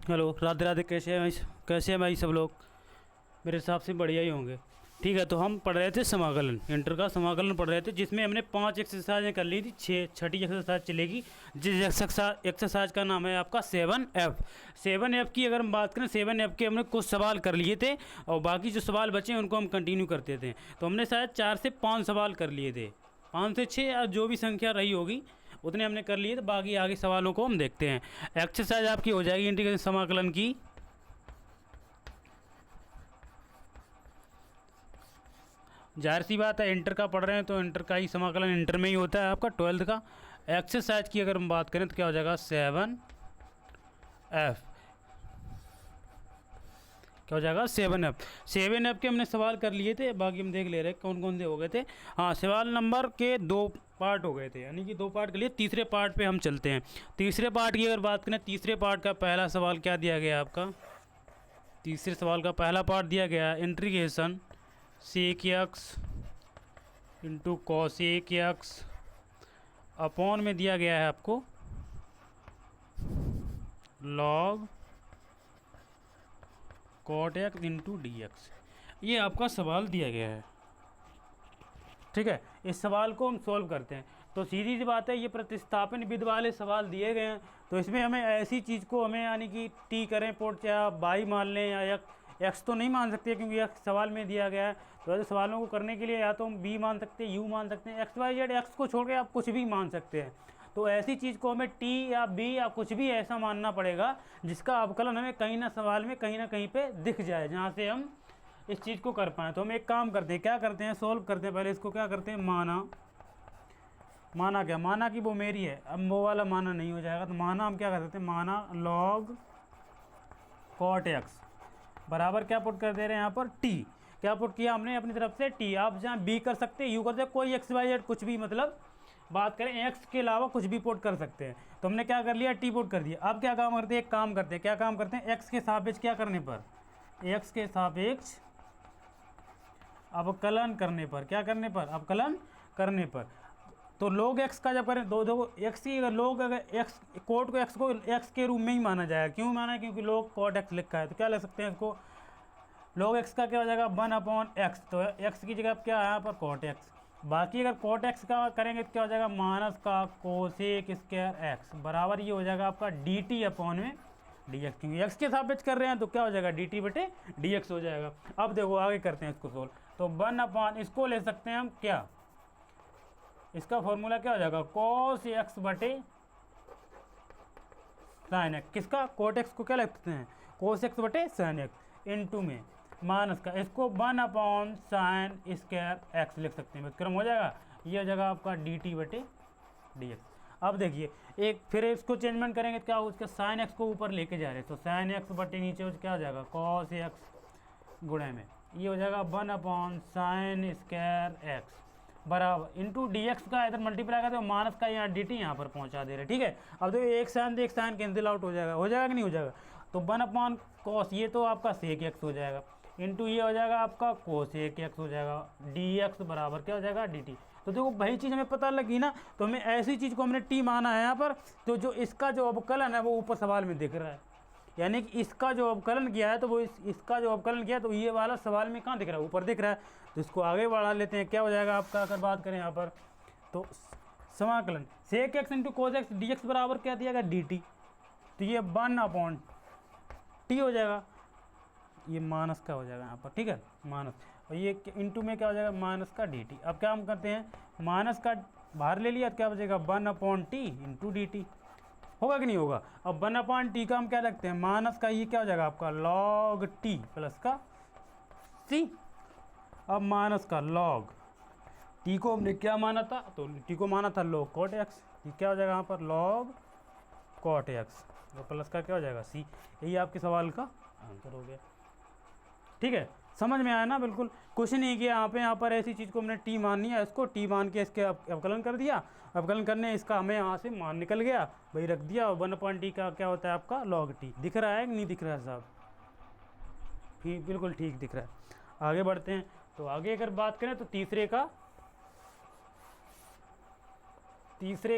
Hello, Radhe Radhe. कैसे हैं भाई सब लोग? मेरे हिसाब से बढ़िया ही होंगे। ठीक है, तो हम पढ़ रहे थे समाकलन, इंटर का समाकलन पढ़ रहे थे, जिसमें हमने 5 एक्सरसाइजें कर ली थी। छठी एक्सरसाइज चलेगी। जिस एक्सरसाइज का नाम है आपका 7F। 7F की अगर हम बात करें, 7F के हमने कुछ सवाल कर लिए थे और बाकी जो सवाल बचे उनको हम कंटिन्यू करते थे। तो हमने शायद 4 से 5 सवाल कर लिए थे, 5 से 6 या जो भी संख्या रही होगी उतने हमने कर लिए थे। बाकी आगे सवालों को हम देखते हैं। एक्सरसाइज आपकी हो जाएगी इंटीग्रेशन समाकलन की। जाहिर सी बात है, इंटर का पढ़ रहे हैं तो इंटर का ही समाकलन इंटर में ही होता है आपका, 12th का। एक्सरसाइज की अगर हम बात करें तो क्या हो जाएगा, 7F। क्या हो जाएगा, 7F। 7F के हमने सवाल कर लिए थे, बाकी हम देख ले रहे हैं कौन कौन से हो गए थे। हाँ, सवाल नंबर के 2 पार्ट हो गए थे, यानी कि 2 पार्ट के लिए तीसरे पार्ट पे हम चलते हैं। तीसरे पार्ट की अगर बात करें, तीसरे पार्ट का पहला सवाल क्या दिया गया आपका? तीसरे सवाल का पहला पार्ट दिया गया integration sec x into cosec x upon में दिया गया है आपको log cot x into d x. ये आपका सवाल दिया गया है। ठीक है, इस सवाल को हम सॉल्व करते हैं। तो सीधी सी बात है, ये प्रतिस्थापन विधि वाले सवाल दिए गए हैं, तो इसमें हमें ऐसी चीज़ को हमें यानी कि टी करें पोट, चाहे आप बाई मान लें या एक्स तो नहीं मान सकते क्योंकि एक्स सवाल में दिया गया है। तो ऐसे सवालों को करने के लिए या तो हम बी मान सकते हैं, यू मान सकते हैं, एक्स वाई जेड, एक्स को छोड़ के आप कुछ भी मान सकते हैं। तो ऐसी चीज़ को हमें टी या बी या कुछ भी ऐसा मानना पड़ेगा जिसका अवकलन हमें कहीं ना सवाल में कहीं ना कहीं पे दिख जाए, जहाँ से हम इस चीज़ को कर पाएँ। तो हम एक काम करते हैं, क्या करते हैं, सॉल्व करते हैं। पहले इसको क्या करते हैं, माना क्या, माना कि वो मेरी है। अब वो वाला माना नहीं हो जाएगा, तो माना हम क्या कर सकते हैं, माना लॉग कॉट एक्स बराबर क्या पुट कर दे रहे हैं यहाँ पर, टी। क्या पुट किया हमने अपनी तरफ से, टी। आप जहाँ बी कर सकते हैं, यू कर सकते हैं, कोई एक्स वाई जेड कुछ भी, मतलब बात करें एक्स के अलावा कुछ भी पुट कर सकते हैं। तो हमने क्या कर लिया, टी पुट कर दिया। अब क्या काम करते हैं, एक काम करते हैं, क्या काम करते हैं, एक्स के सापेक्ष क्या करने पर, एक्स के सापेक्ष अवकलन करने पर, क्या करने पर, अवकलन करने पर। तो लोग एक्स का जब करें, दो एक्स की, अगर लोग अगर एक्स कोट को एक्स के रूप में ही माना जाएगा। क्यों माना है, क्योंकि लोग कोट एक्स लिखा है, तो क्या ले सकते हैं इसको, लोग एक्स का क्या हो जाएगा, 1/x। तो एक्स की जगह क्या है यहाँ पर, कोट एक्स। बाकी अगर कोट एक्स का करेंगे तो क्या हो जाएगा, माइनस का कोसेक स्क्वायर एक्स बराबर ये हो जाएगा आपका dt अपॉन में dx। क्योंकि एक्स के सापेक्ष कर रहे हैं तो क्या हो जाएगा, dt बटे dx हो जाएगा। अब देखो आगे करते हैं इसको सोल्व। तो 1/, इसको ले सकते हैं हम क्या, इसका फॉर्मूला क्या हो जाएगा, cos x बटे साइन एक्स। किसका, कोट एक्स को क्या लिखते हैं, cos x बटे साइन एक्स इंटू में माइनस का, इसको 1/sin स्क्वायर एक्स लिख सकते हैं। क्रम हो जाएगा, ये हो जाएगा आपका dt बटे dx। अब देखिए एक फिर इसको चेंजमेंट करेंगे तो क्या हो, उसका साइन एक्स को ऊपर लेके जा रहे हैं, तो साइन एक्स बटे नीचे क्या हो जाएगा, cos x गुणे में ये हो जाएगा 1/sin स्क्वायर एक्स बराबर इंटू डी एक्स का इधर मल्टीप्लाई करते हो, माइनस का यहाँ डी टी यहाँ पर पहुँचा दे रहे। ठीक है, अब देखो एक साइन कैंसिल आउट हो जाएगा कि नहीं हो जाएगा। तो 1/cos, ये तो आपका सेक एक्स हो जाएगा, इंटू ये हो जाएगा आपका कोसेक एक्स हो जाएगा, डी एक्स बराबर क्या हो जाएगा, डी टी। तो देखो वही चीज़ हमें पता लगी ना, तो हमें ऐसी चीज़ को हमने टी माना है यहाँ पर। तो जो इसका जो अवकलन है वो ऊपर सवाल में दिख रहा है, यानी कि इसका जो अवकलन किया है तो वो इसका जो अवकलन किया तो ये वाला सवाल में कहाँ दिख रहा है, ऊपर दिख रहा है। तो इसको आगे बढ़ा लेते हैं, क्या हो जाएगा आपका, अगर बात करें यहाँ पर तो समाकलन sec x into cos x d x बराबर क्या दिया गया, डी टी। तो ये 1/t हो जाएगा, ये माइनस का हो जाएगा यहाँ पर। ठीक है, माइनस, और ये इंटू में क्या हो जाएगा, माइनस का डी टी। अब क्या हम करते हैं, माइनस का बाहर ले लिया तो क्या बचेगा, 1/t इंटू डी टी। होगा कि नहीं होगा। अब 1/t का हम क्या रखते हैं, माइनस का ये क्या हो जाएगा आपका log t प्लस का c। अब माइनस का log t को हमने क्या माना था, तो t को माना था log cot x, ये क्या हो जाएगा यहाँ पर log cot x, तो प्लस का क्या हो जाएगा c। यही आपके सवाल का आंसर हो गया। ठीक है, समझ में आया ना, बिल्कुल कुछ नहीं किया यहाँ पर ऐसी चीज़ को हमने टी माननी है, इसको टी मान के इसके अवकलन कर दिया। अवकलन करने इसका हमें यहाँ से मान निकल गया, वही रख दिया। 1/t का क्या होता है आपका log t। दिख रहा है कि नहीं दिख रहा है साहब, ठीक, बिल्कुल ठीक दिख रहा है। आगे बढ़ते हैं, तो आगे अगर बात करें तो तीसरे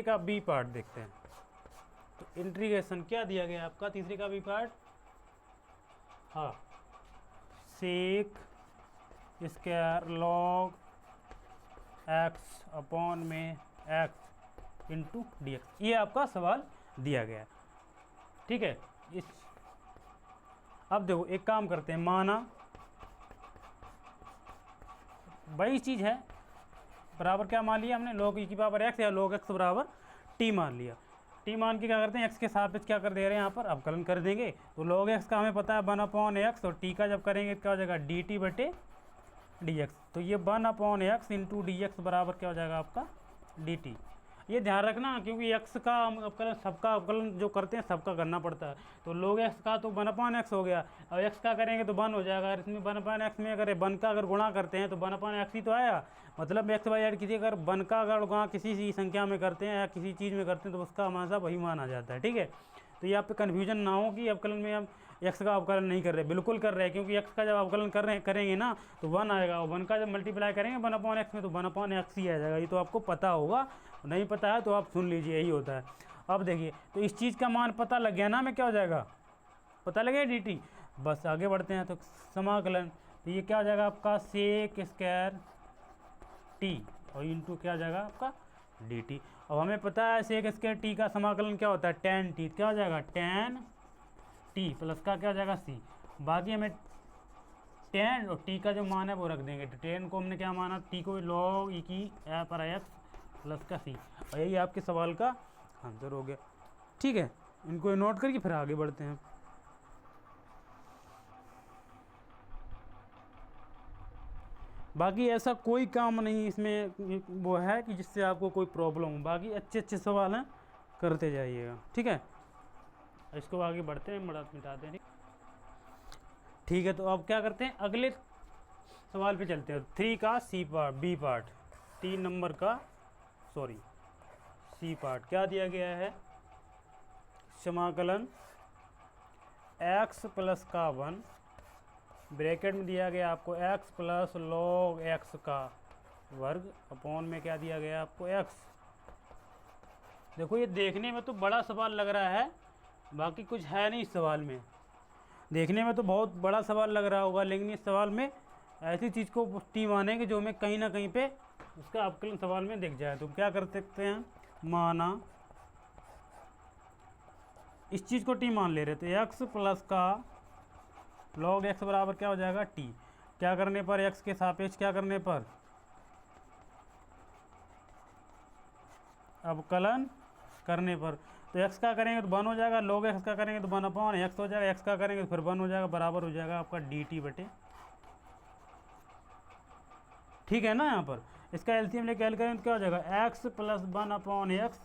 का बी पार्ट देखते हैं। तो इंटीग्रेशन क्या दिया गया आपका, तीसरे का बी पार्ट हाँ sec square log x upon में एक्स इंटू डी एक्स, ये आपका सवाल दिया गया है। ठीक है, इस अब देखो एक काम करते हैं, माना वही चीज़ है, बराबर क्या मान लिया हमने, log e की पावर x या log x बराबर t मान लिया। t मान के क्या करते हैं, x के सापेक्ष क्या कर दे रहे हैं यहाँ पर अवकलन कर देंगे। तो log x का हमें पता है 1/x, और t का जब करेंगे तो क्या हो जाएगा dt बटे dx। तो ये 1/x इंटू डी एक्स बराबर क्या हो जाएगा आपका dt। ये ध्यान रखना, क्योंकि x का अवकलन, सबका अवकलन जो करते हैं सबका करना पड़ता है। तो log x का तो 1/x हो गया, अब x का करेंगे तो 1 हो जाएगा। अगर इसमें 1/x में अगर 1 का अगर गुणा करते हैं तो 1/x ही तो आया, मतलब x बाई जेड किसी अगर 1 का अगर गुणा किसी संख्या में करते हैं या किसी चीज़ में करते हैं तो उसका हमारा वही मान आ जाता है। ठीक है, तो ये आप पे कन्फ्यूजन ना हो कि अवकलन में हम x का अवकलन नहीं कर रहे, बिल्कुल कर रहे हैं, क्योंकि x का जब अवकलन करेंगे ना तो 1 आएगा, और 1 का जब मल्टीप्लाई करेंगे 1/x में तो 1/x ही आ जाएगा। ये तो आपको पता होगा, नहीं पता है तो आप सुन लीजिए, यही होता है। अब देखिए, तो इस चीज़ का मान पता लग गया ना, में क्या हो जाएगा पता लगे dt। बस आगे बढ़ते हैं, तो समाकलन, तो ये क्या हो जाएगा आपका सेक स्क्वायर t और इंटू क्या हो जाएगा आपका dt। अब हमें पता है सेक स्क्वायर t का समाकलन क्या होता है tan t, क्या हो जाएगा tan t प्लस का क्या हो जाएगा c। बाकी हमें tan और t का जो मान है वो रख देंगे। तो tan को हमने क्या माना, t को log e की पर x प्लस का c, और यही आपके सवाल का आंसर हो गया। ठीक है, इनको नोट करके फिर आगे बढ़ते हैं। बाकी ऐसा कोई काम नहीं इसमें वो है कि जिससे आपको कोई प्रॉब्लम हो, बाकी अच्छे अच्छे सवाल हैं, करते जाइएगा। ठीक है, इसको आगे बढ़ते हैं, मिटाते हैं। ठीक है, तो अब क्या करते हैं, अगले सवाल पे चलते हैं। 3 का बी पार्ट, 3 नंबर का सी पार्ट क्या दिया गया है, समाकलन x प्लस का 1 ब्रैकेट में दिया गया आपको x प्लस log x का वर्ग अपॉन में क्या दिया गया आपको x। देखो ये देखने में तो बड़ा सवाल लग रहा है, बाकी कुछ है नहीं इस सवाल में। देखने में तो बहुत बड़ा सवाल लग रहा होगा, लेकिन इस सवाल में ऐसी चीज़ को टी मानेंगे जो हमें कहीं ना कहीं पे उसका अवकलन सवाल में दिख जाए। तो क्या कर सकते हैं, माना इस चीज़ को टी मान ले रहे, तो एक्स प्लस का log x बराबर क्या हो जाएगा टी। क्या करने पर, x के सापेक्ष क्या करने पर अवकलन करने पर। तो x का करेंगे तो 1 हो जाएगा, log x का करेंगे तो 1/x हो जाएगा, x का करेंगे तो फिर 1 हो जाएगा, बराबर हो जाएगा आपका dt बटे। ठीक है ना, यहाँ पर इसका एलसीएम लेके कैल करें तो क्या हो जाएगा x plus 1/x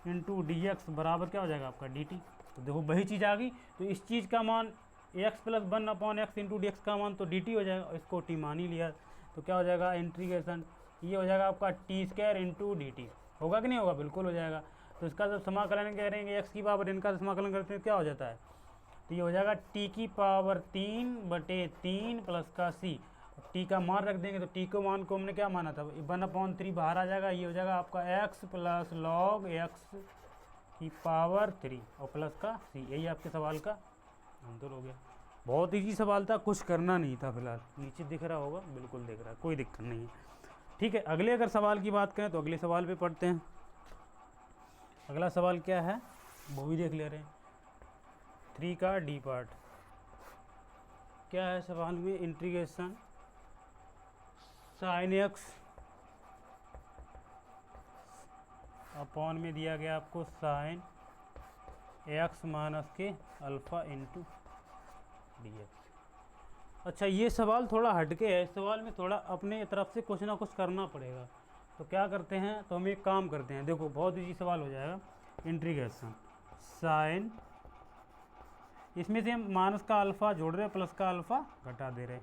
into d x बराबर क्या हो जाएगा आपका dt। तो देखो वही चीज़ आ गई, तो इस चीज़ का मान x plus 1/x into d x का मान तो dt हो जाएगा, इसको t मान ही लिया। तो क्या हो जाएगा इंटीग्रेशन, ये हो जाएगा आपका T square into D T. होगा कि नहीं होगा, बिल्कुल हो जाएगा। तो इसका जब समाकलन करेंगे x की पावर इनका समाकलन करते हैं क्या हो जाता है, तो ये हो जाएगा t की पावर 3/3 प्लस का c। t का मान रख देंगे, तो t को मान को हमने क्या माना था 1/3 बाहर आ जाएगा, ये हो जाएगा आपका x प्लस log x की पावर 3 और प्लस का c। यही आपके सवाल का आंसर हो गया। बहुत ईजी सवाल था, कुछ करना नहीं था। फिलहाल नीचे दिख रहा होगा, बिल्कुल दिख रहा है, कोई दिक्कत नहीं है। ठीक है, अगले अगर सवाल की बात करें तो अगले सवाल पे पढ़ते हैं। अगला सवाल क्या है वो भी देख ले रहे हैं। 3 का डी पार्ट क्या है सवाल में, इंटीग्रेशन साइन एक्स अपॉन में दिया गया आपको साइन एक्स माइनस के अल्फ़ा इंटू डी एक्स। अच्छा, ये सवाल थोड़ा हटके है, इस सवाल में थोड़ा अपने तरफ से कुछ ना कुछ करना पड़ेगा। तो क्या करते हैं, तो हम एक काम करते हैं, देखो बहुत ईजी सवाल हो जाएगा। इंटीग्रेशन साइन, इसमें से हम माइनस का अल्फ़ा जोड़ रहे हैं, प्लस का अल्फ़ा घटा दे रहे,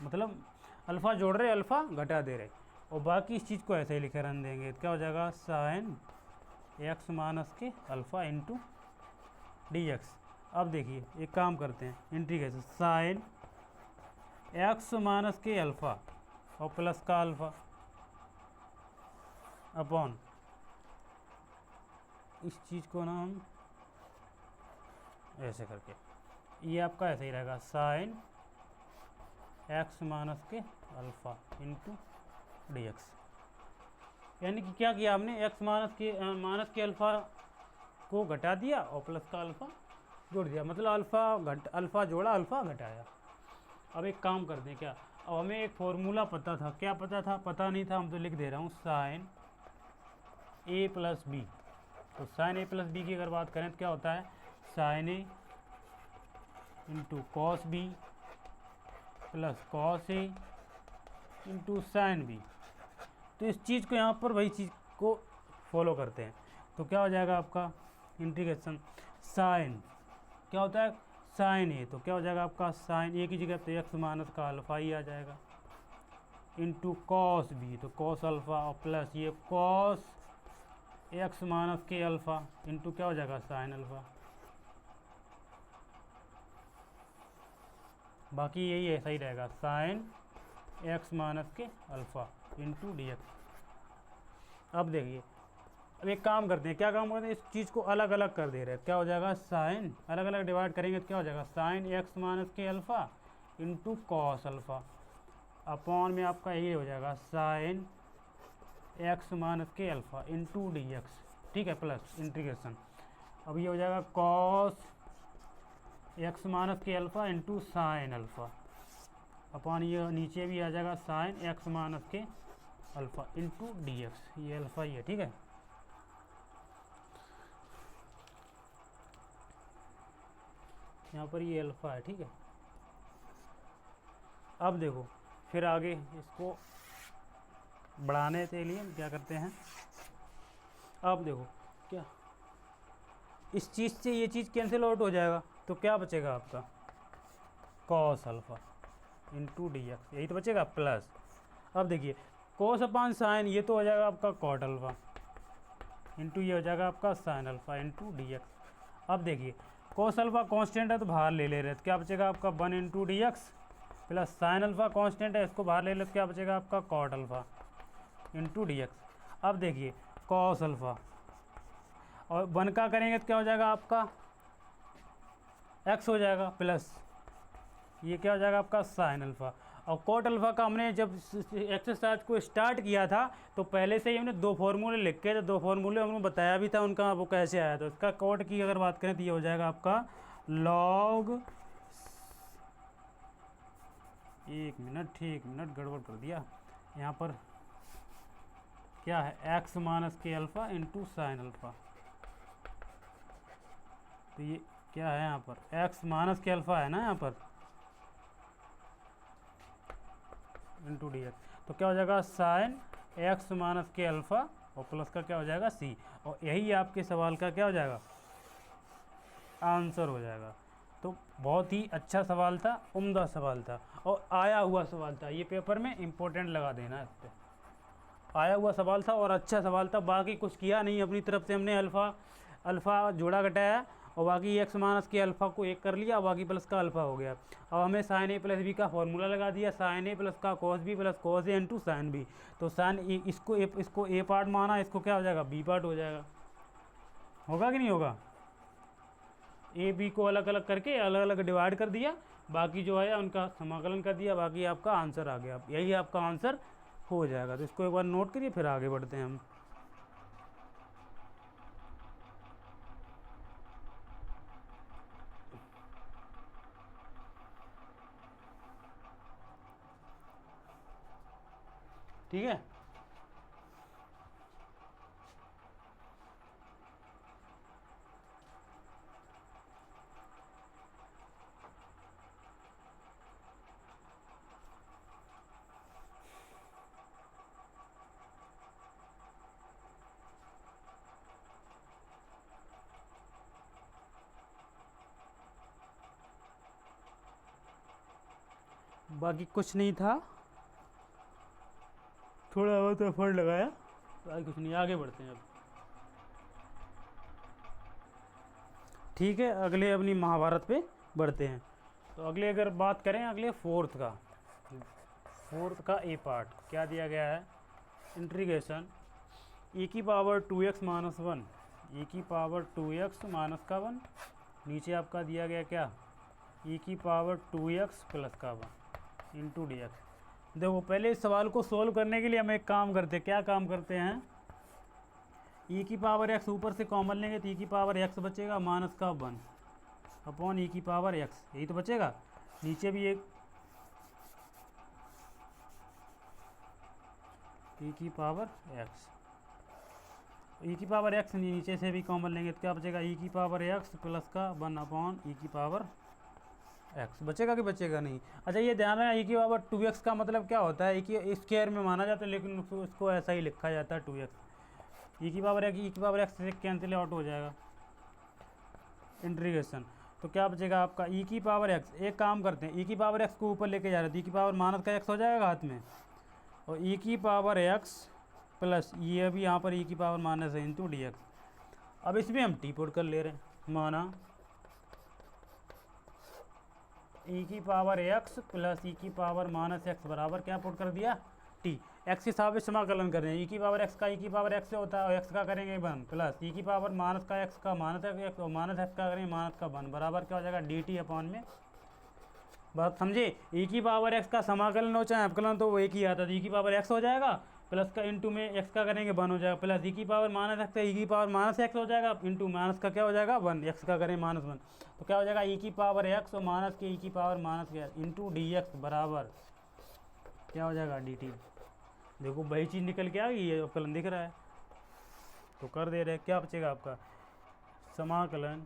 मतलब अल्फ़ा जोड़ रहे अल्फ़ा घटा दे रहे, और बाकी इस चीज़ को ऐसे ही लिखे रन देंगे। तो क्या हो जाएगा साइन एक्स माइनस के अल्फ़ा इंटू डी एक्स। अब देखिए एक काम करते हैं, इंटीग्रेशन साइन एक्स माइनस के अल्फ़ा और प्लस का अल्फ़ा अपॉन इस चीज़ को ना हम ऐसे करके, ये आपका ऐसे ही रहेगा साइन एक्स माइनस के अल्फ़ा इंटू डी एक्स। यानी कि क्या किया हमने, एक्स माइनस के अल्फ़ा को घटा दिया और प्लस का अल्फ़ा जोड़ दिया, मतलब अल्फ़ा जोड़ा अल्फ़ा घटाया। अब एक काम करते हैं, क्या अब हमें एक फॉर्मूला पता था, क्या पता था, पता नहीं था हम तो लिख दे रहा हूँ साइन ए प्लस बी। तो साइन ए प्लस बी की अगर बात करें तो क्या होता है, sine A into cos B plus cos A into sine B. तो इस चीज़ को यहाँ पर वही चीज़ को फॉलो करते हैं। तो क्या हो जाएगा आपका इंटीग्रेशन साइन, क्या होता है साइन ए, तो क्या हो जाएगा आपका साइन ए की जगह तो एक्स माइनस का अल्फ़ा ही आ जाएगा इंटू कॉस बी, तो कॉस अल्फ़ा और प्लस ये कॉस एक्स माइनस के अल्फ़ा इंटू क्या हो जाएगा साइन अल्फ़ा। बाकी यही ऐसा ही रहेगा साइन एक्स माइनस के अल्फ़ा इंटू डी एक्स। अब देखिए, अब एक काम करते हैं, क्या काम करते हैं, इस चीज़ को अलग अलग कर दे रहे हैं, क्या हो जाएगा साइन अलग अलग डिवाइड करेंगे तो क्या हो जाएगा साइन एक्स माइनस के alpha into cos alpha upon में आपका ये हो जाएगा साइन एक्स माइनस के अल्फ़ा इंटू डी एक्स, ठीक है, प्लस इंटीग्रेशन। अब ये हो जाएगा कॉस एक्स माइनस के alpha into sine alpha upon ये नीचे भी आ जाएगा साइन एक्स माइनस के अल्फ़ा इंटू डी एक्स, ये अल्फ़ा ही है, ठीक है। यहाँ पर ये अल्फ़ा है, ठीक है। अब देखो फिर आगे इसको बढ़ाने के लिए हम क्या करते हैं, अब देखो क्या इस चीज़ से ये चीज़ कैंसिल आउट हो जाएगा, तो क्या बचेगा आपका cos alpha into d x, यही तो बचेगा प्लस। अब देखिए कॉस अपान साइन, ये तो हो जाएगा आपका कॉट अल्फ़ा इंटू ये हो जाएगा आपका sine alpha into d x. अब देखिए कॉस अल्फ़ा कांस्टेंट है तो बाहर ले ले रहे, तो क्या बचेगा आपका 1 into d x plus sine alpha constant है, इसको बाहर ले ले तो क्या बचेगा आपका cot alpha into d x. अब देखिए कॉस अल्फ़ा और 1 का करेंगे तो क्या हो जाएगा आपका एक्स हो जाएगा प्लस ये क्या हो जाएगा आपका साइन अल्फ़ा। और कोट अल्फ़ा का हमने जब एक्सरसाइज को स्टार्ट किया था तो पहले से ही हमने 2 फार्मूले लिख के, तो 2 फार्मूले हमने बताया भी था उनका वो कैसे आया। तो इसका कोट की अगर बात करें तो ये हो जाएगा आपका लॉग, एक मिनट गड़बड़ कर दिया यहाँ पर, क्या है एक्स माइनस के अल्फ़ा इंटू साइन अल्फ़ा। तो ये क्या है यहाँ पर एक्स माइनस के अल्फ़ा है ना यहाँ पर इंटू डी एक्स, तो क्या हो जाएगा साइन एक्स माइनस के अल्फ़ा और प्लस का क्या हो जाएगा सी, और यही आपके सवाल का क्या हो जाएगा आंसर हो जाएगा। तो बहुत ही अच्छा सवाल था, उम्दा सवाल था और आया हुआ सवाल था, ये पेपर में इम्पोर्टेंट लगा देना इस पर। आया हुआ सवाल था और अच्छा सवाल था, बाकी कुछ किया नहीं अपनी तरफ से, हमने अल्फ़ा जोड़ा घटाया और बाकी एक्स माइनस के अल्फ़ा को एक कर लिया, बाकी प्लस का अल्फ़ा हो गया। अब हमें साइन ए प्लस बी का फॉर्मूला लगा दिया, साइन ए प्लस का cos B plus cos A into sine B. तो साइन इसको ए पार्ट माना, इसको क्या हो जाएगा बी पार्ट हो जाएगा, होगा कि नहीं होगा। ए बी को अलग अलग करके अलग अलग डिवाइड कर दिया, बाकी जो है उनका समाकलन कर दिया, बाकी आपका आंसर आ गया, यही आपका आंसर हो जाएगा। तो इसको एक बार नोट करिए, फिर आगे बढ़ते हैं हम। ठीक है, बाकी कुछ नहीं था, थोड़ा बहुत एफर्ट लगाया, बाकी कुछ नहीं, आगे बढ़ते हैं अब। ठीक है, अगले अपनी महाभारत पे बढ़ते हैं। तो अगले अगर बात करें अगले फोर्थ का ए पार्ट क्या दिया गया है, इंटीग्रेशन e की पावर 2x माइनस 1 e की पावर 2x माइनस का 1 नीचे आपका दिया गया क्या, e की पावर 2x प्लस का 1 इंटू डी एक्स। देखो पहले इस सवाल को सोल्व करने के लिए हम एक काम करते हैं, क्या काम करते हैं, e की पावर x ऊपर से कॉमन लेंगे तो e की पावर x बचेगा माइनस का 1 अपॉन e की पावर x, यही तो बचेगा। नीचे भी एक e की पावर x, e की पावर x नीचे से भी कॉमन लेंगे तो क्या बचेगा, e की पावर x प्लस का 1 अपॉन e की पावर x बचेगा कि बचेगा नहीं। अच्छा ये ध्यान रखना e की पावर 2x का मतलब क्या होता है, e की स्क्वायर में माना जाता है लेकिन उसको ऐसा ही लिखा जाता है 2x। e की पावर x से कैंसिल आउट हो जाएगा इंटीग्रेशन, तो क्या बचेगा आपका e की पावर x। एक काम करते हैं, e की पावर x को ऊपर लेके जा रहे हैं तो e की पावर माइनस का x हो जाएगा हाथ में, और e की पावर x प्लस ये अभी यहाँ पर e की पावर माइनस है इंटू डी एक्स। अब इसमें हम टी पुट कर ले रहे हैं, माना e की पावर x प्लस e की पावर माइनस x बराबर क्या पुट कर दिया, t। x के साथ समाकलन कर रहे हैं, e की पावर x का e की पावर x से होता है और x का करेंगे 1 प्लस e की पावर माइनस का x का माइनस x और माइनस x का करेंगे माइनस का 1 बराबर क्या हो जाएगा dt अपॉन में। बात समझे, e की पावर x का समाकलन हो चाहे अपकलन तो वो एक ही आता है, e की पावर x हो जाएगा प्लस का इंटू में x का करेंगे 1 हो जाएगा प्लस e की पावर माइनस x e की पावर माइनस x हो जाएगा इंटू माइनस का क्या हो जाएगा 1, x का करें माइनस 1 तो क्या हो जाएगा e की पावर x और माइनस के e की पावर माइनस क्या इंटू डी एक्स बराबर क्या हो जाएगा dt। देखो वही चीज़ निकल के आ गई, ये अपकलन दिख रहा है तो कर दे रहे, क्या बचेगा आपका समाकलन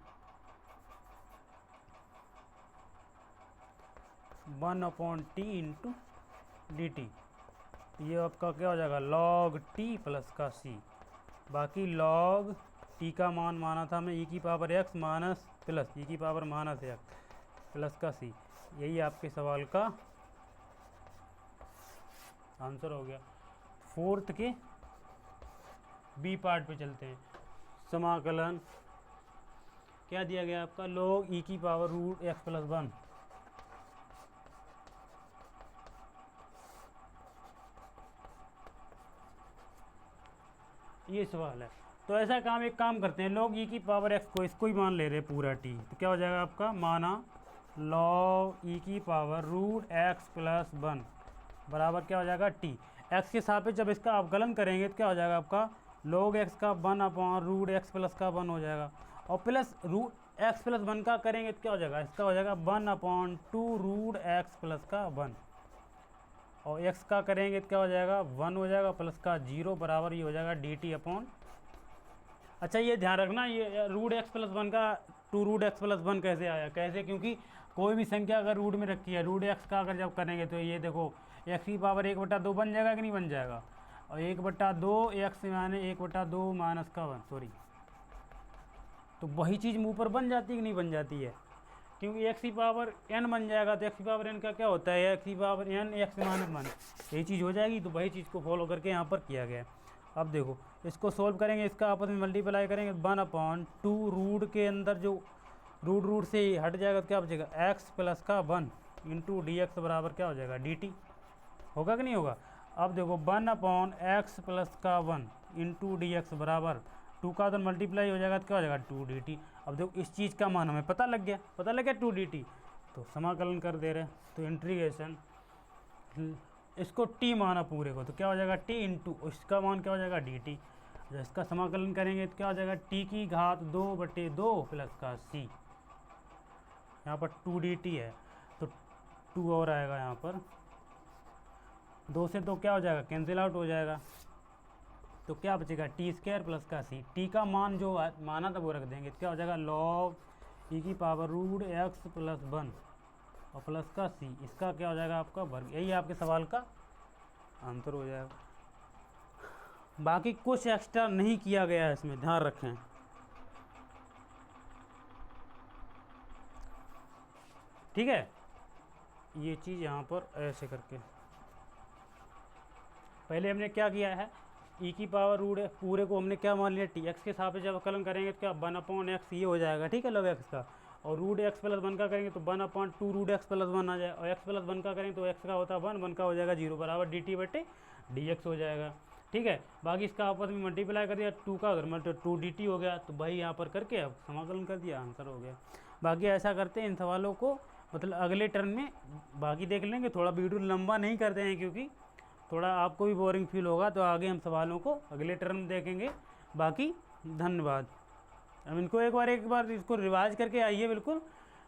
1 upon T into D T, ये आपका क्या हो जाएगा log t प्लस का c, बाकी log t का मान माना था हमें e की power x minus plus e की पावर माइनस x प्लस का c, यही आपके सवाल का आंसर हो गया। फोर्थ के बी पार्ट पे चलते हैं, समाकलन क्या दिया गया आपका log e की पावर रूट x प्लस 1, ये सवाल है। तो ऐसा काम एक काम करते हैं, log e की पावर x को इसको ही मान ले रहे पूरा t, तो क्या हो जाएगा आपका माना log e की पावर रूट x प्लस 1 बराबर क्या हो जाएगा t। x के सापेक्ष जब इसका अवकलन करेंगे तो क्या हो जाएगा आपका log x का 1 अपॉन रूट x प्लस का 1 हो जाएगा, और प्लस रूट x प्लस 1 का करेंगे तो क्या हो जाएगा, इसका हो जाएगा 1 अपॉन 2 रूट x प्लस का 1, और x का करेंगे तो क्या हो जाएगा 1 हो जाएगा प्लस का 0 बराबर ये हो जाएगा dt अपॉन। अच्छा ये ध्यान रखना, ये रूट x प्लस 1 का 2 रूट x प्लस 1 कैसे आया, कैसे, क्योंकि कोई भी संख्या अगर रूट में रखी है रूट x का अगर जब करेंगे तो ये देखो x की पावर 1/2 बन जाएगा कि नहीं बन जाएगा, और 1/2 x यानी 1/2 माइनस का 1 सॉरी, तो वही चीज़ मुँह पर बन जाती है कि नहीं बन जाती है, क्योंकि x की पावर n बन जाएगा तो x की पावर n का क्या होता है x की पावर n x माइनस 1, यही चीज़ हो जाएगी। तो वही चीज़ को फॉलो करके यहाँ पर किया गया। अब देखो इसको सोल्व करेंगे, इसका आपस में मल्टीप्लाई करेंगे 1 अपॉन 2 रूट के अंदर जो रूट से हट जाएगा तो क्या बचेगा x प्लस का 1 इंटू डी एक्स बराबर क्या हो जाएगा dt, होगा कि नहीं होगा। अब देखो 1 अपॉन x प्लस का 1 इंटू डी एक्स बराबर 2 का तो मल्टीप्लाई हो जाएगा तो क्या हो जाएगा 2 dt। अब देखो इस चीज़ का मान हमें पता लग गया 2 dt, तो समाकलन कर दे रहे हैं, तो इंटीग्रेशन इसको t माना पूरे को तो क्या हो जाएगा t इंटू इसका मान क्या हो जाएगा dt, जब इसका समाकलन करेंगे तो क्या हो जाएगा t की घात 2/2 प्लस का c, यहाँ पर 2 dt है तो 2 और आएगा यहाँ पर, 2 से तो क्या हो जाएगा कैंसिल आउट हो जाएगा, तो क्या बचेगा टी स्क्वायर प्लस का सी, टी का मान जो माना था वो रख देंगे तो क्या हो जाएगा log e की पावर रूट x प्लस 1 और प्लस का सी, इसका क्या हो जाएगा आपका वर्ग, यही आपके सवाल का आंसर हो जाएगा। बाकी कुछ एक्स्ट्रा नहीं किया गया है इसमें, ध्यान रखें। ठीक है, ये चीज़ यहाँ पर ऐसे करके पहले हमने क्या किया है e की पावर रूट पूरे को हमने क्या मान लिया t, x के साथ जब अवकलन करेंगे तो क्या 1 अपॉन x ये हो जाएगा, ठीक है log x का, और रूट x प्लस 1 का करेंगे तो 1 अपॉन 2 रूट x प्लस 1 आ जाएगा, और x प्लस 1 का करेंगे तो x का होता है 1 का हो जाएगा 0 बराबर dt/dx हो जाएगा। ठीक है। बाकी इसका आपस में मल्टीप्लाई कर दिया 2 का, उधर मतलब 2dt हो गया, तो भाई यहाँ पर करके अब समाकलन कर दिया, आंसर हो गया। बाकी ऐसा करते हैं इन सवालों को, मतलब अगले टर्न में बाकी देख लेंगे, थोड़ा वीडियो लंबा नहीं करते हैं क्योंकि थोड़ा आपको भी बोरिंग फील होगा, तो आगे हम सवालों को अगले टर्न में देखेंगे। बाकी धन्यवाद। अब इनको एक बार इसको रिवाइज करके आइए बिल्कुल।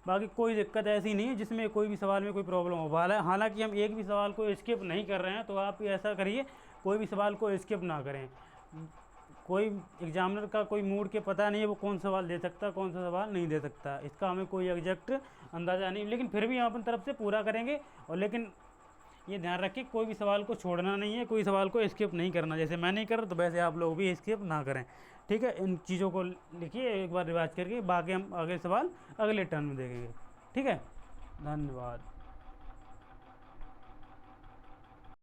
बाकी कोई दिक्कत ऐसी नहीं है जिसमें कोई भी सवाल में कोई प्रॉब्लम हो। हालांकि हम एक भी सवाल को स्किप नहीं कर रहे हैं, तो आप ऐसा करिए कोई भी सवाल को स्किप ना करें। कोई एग्जामिनर का कोई मूड के पता नहीं है वो कौन सा सवाल दे सकता, कौन सा सवाल नहीं दे सकता, इसका हमें कोई एग्जैक्ट अंदाज़ा नहीं, लेकिन फिर भी हम अपनी तरफ से पूरा करेंगे। और लेकिन ये ध्यान रखिए कोई भी सवाल को छोड़ना नहीं है, कोई सवाल को स्किप नहीं करना, जैसे मैं नहीं कर रहा तो वैसे आप लोग भी स्किप ना करें, ठीक है। इन चीज़ों को लिखिए एक बार रिवाइज करके, बाकी हम आगे सवाल अगले टर्न में देखेंगे, ठीक है। धन्यवाद।